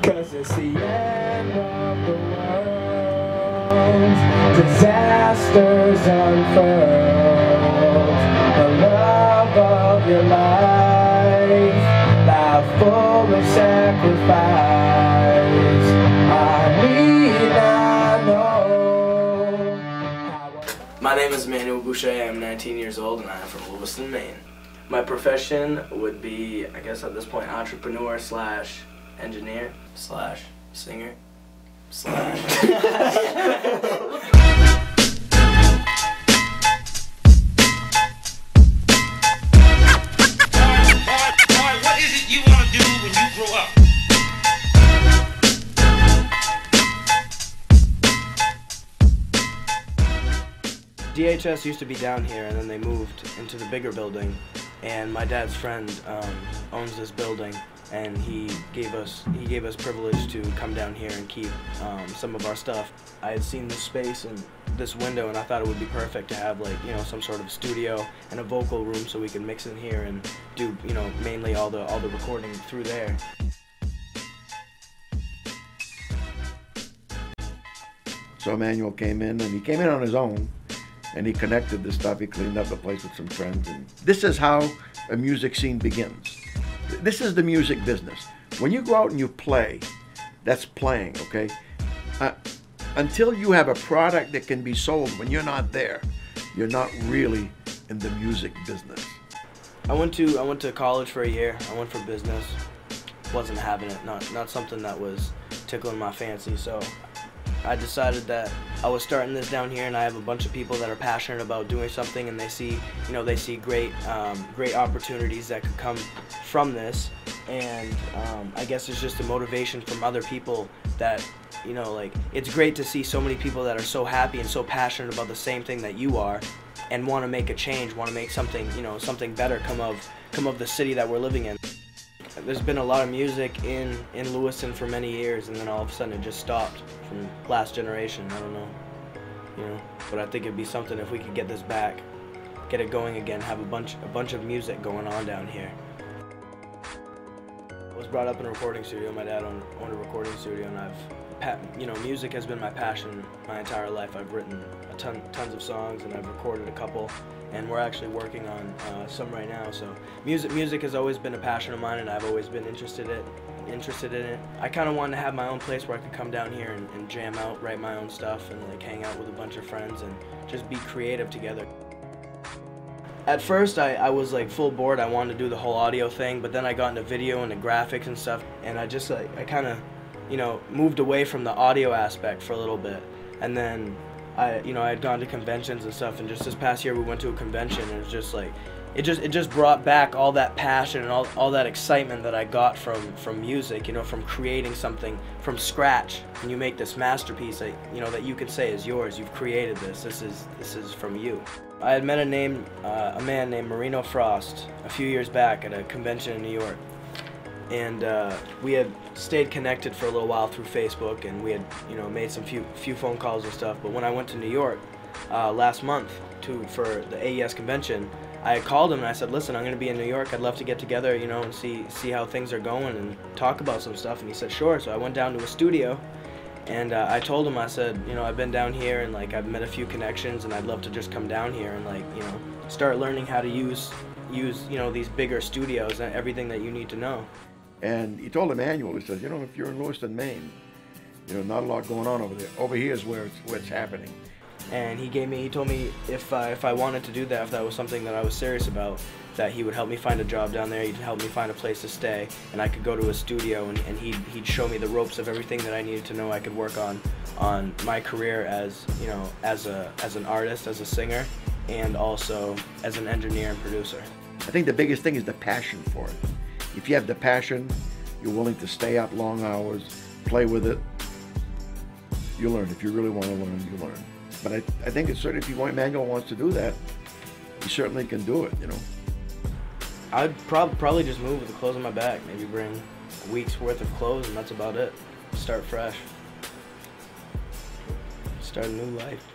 'cause it's the end of the world. Disasters unfurled, the love of your life, life full of sacrifice. I need not know. My name is Emmanuel Boucher. I'm 19 years old and I'm from Lewiston, Maine. My profession would be, I guess at this point, entrepreneur slash engineer slash singer slash... What is it you want to do when you grow up? DHS used to be down here and then they moved into the bigger building, and my dad's friend owns this building, and he gave us privilege to come down here and keep some of our stuff. I had seen this space and this window and I thought it would be perfect to have, like, you know, some sort of studio and a vocal room so we could mix in here and do, you know, mainly all the recording through there. So Emmanuel came in, and he came in on his own, and he connected the stuff. He cleaned up the place with some friends, and this is how a music scene begins. This is the music business. When you go out and you play, that's playing, okay? Until you have a product that can be sold, when you're not there, you're not really in the music business. I went to college for a year. I went for business. Wasn't having it. Not something that was tickling my fancy. So I decided that I was starting this down here, and I have a bunch of people that are passionate about doing something, and they see, you know, great opportunities that could come from this, and I guess it's just a motivation from other people that, you know, like, it's great to see so many people that are so happy and so passionate about the same thing that you are, and want to make a change, want to make something, you know, something better come of the city that we're living in. There's been a lot of music in Lewiston for many years, and then all of a sudden it just stopped from last generation. I don't know, you know, but I think it'd be something if we could get this back, get it going again, have a bunch of music going on down here. I was brought up in a recording studio. My dad owned a recording studio, and you know, music has been my passion my entire life. I've written tons of songs, and I've recorded a couple, and we're actually working on some right now. So music has always been a passion of mine, and I've always been interested in it. I kind of wanted to have my own place where I could come down here and jam out, write my own stuff, and like hang out with a bunch of friends and just be creative together. At first I was like full board. I wanted to do the whole audio thing, but then I got into video and the graphics and stuff, and I just I kind of, you know, moved away from the audio aspect for a little bit, and then I had gone to conventions and stuff, and just this past year we went to a convention, and it was just like, it just brought back all that passion and all that excitement that I got from music, you know, from creating something from scratch. And you make this masterpiece that, you know, that you could say is yours. You've created this. This is from you. I had met a man named Marino Frost a few years back at a convention in New York. And we had stayed connected for a little while through Facebook, and we had, you know, made some few phone calls and stuff. But when I went to New York last month for the AES convention, I called him and I said, "Listen, I'm going to be in New York. I'd love to get together, you know, and see how things are going and talk about some stuff." And he said, "Sure." So I went down to a studio, and I told him, I said, "You know, I've been down here, and like I've met a few connections, and I'd love to just come down here and, like, you know, start learning how to use you know, these bigger studios and everything that you need to know." And he told Emmanuel, he says, "You know, if you're in Lewiston, Maine, you know, not a lot going on over there. Over here is where it's happening." And he told me if I wanted to do that, if that was something that I was serious about, that he would help me find a job down there. He'd help me find a place to stay, and I could go to a studio, and he'd show me the ropes of everything that I needed to know I could work on my career as, you know, as an artist, as a singer, and also as an engineer and producer. I think the biggest thing is the passion for it. If you have the passion, you're willing to stay up long hours, play with it, you learn. If you really want to learn, you learn. But I think it's certainly, if Emmanuel wants to do that, he certainly can do it, you know. I'd probably just move with the clothes on my back, maybe bring a week's worth of clothes, and that's about it. Start fresh. Start a new life.